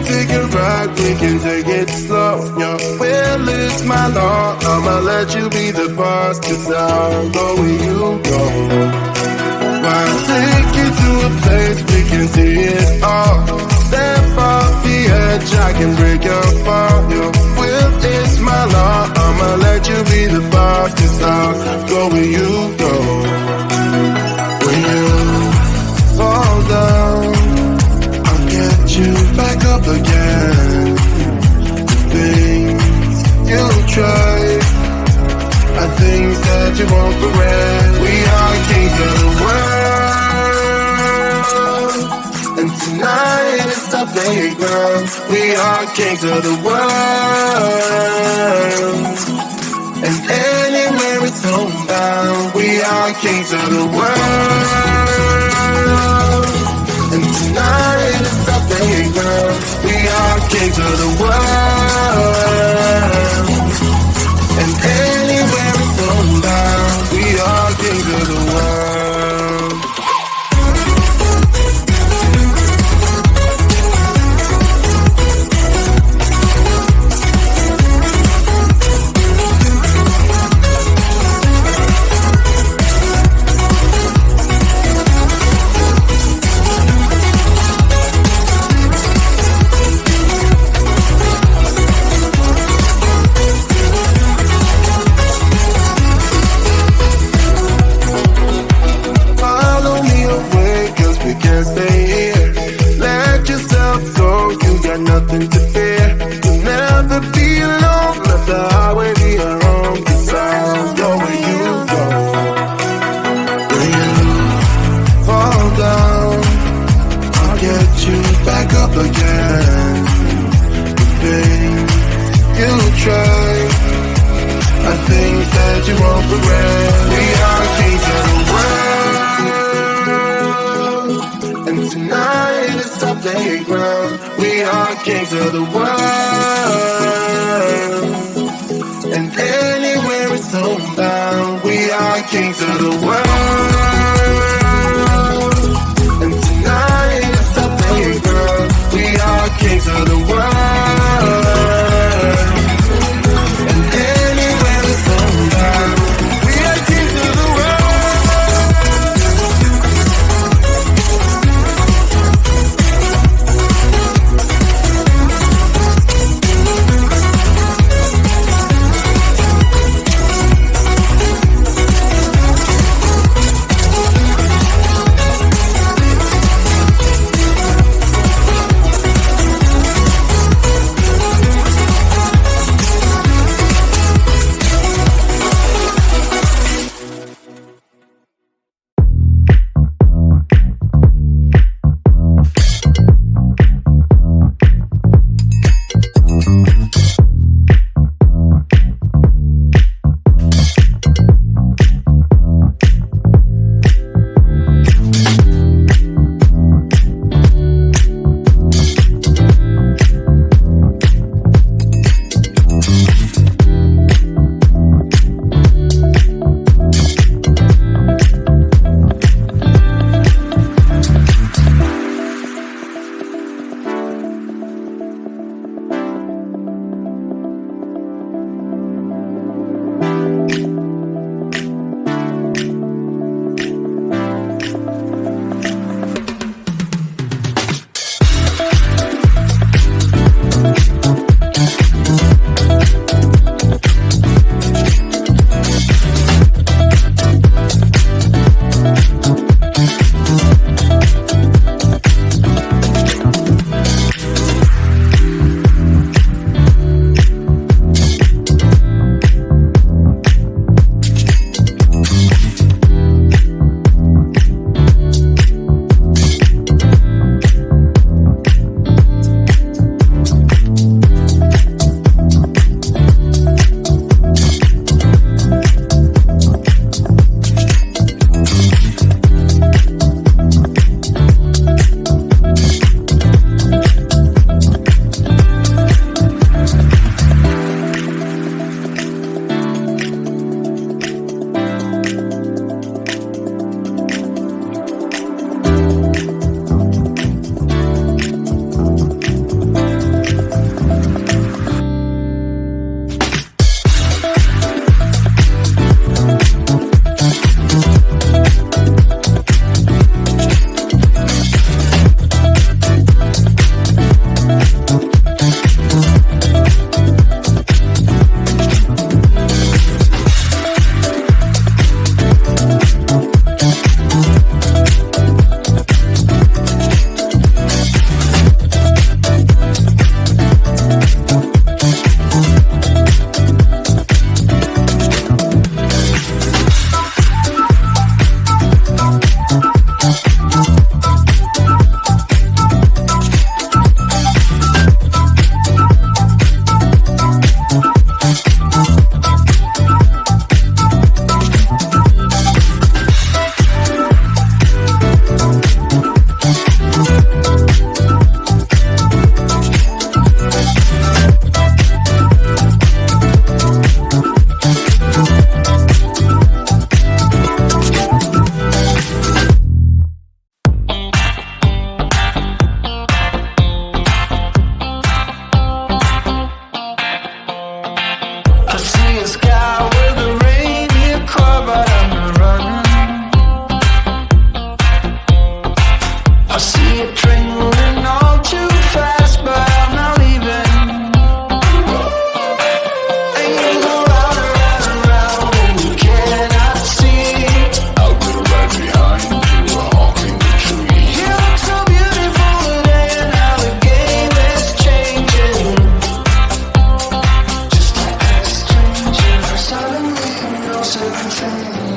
can take a ride, we can take it slow. Your will is my law, I'ma let you be the boss, 'cause I'll go where you go. I'll take you to a place we can see it all. Step off the edge, I can break your fall. Your will is my law, I'ma let you be the boss, 'cause I'll go where you go. When you fall down, I'll get you back up again. The things you try are things that you won't regret. We are kings of the world, and tonight is our playground. We are kings of the world, and anywhere it's homebound. We are kings of the world, and tonight is our playground. We are kings of the world, and anywhere it's homebound. We are kings of the world. Nothing to fear, you'll never be alone. Let the highway be your home, 'cause I'll go where you go. When you fall down, I'll get you back up again. The things you try are things that you won't regret. We are kings of the world, and tonight is our playground. We are kings of the world, and anywhere it's homebound. We are kings of the world, and tonight it's our playground. We are kings of the world, and anywhere it's homebound. We are kings of the world. closer control.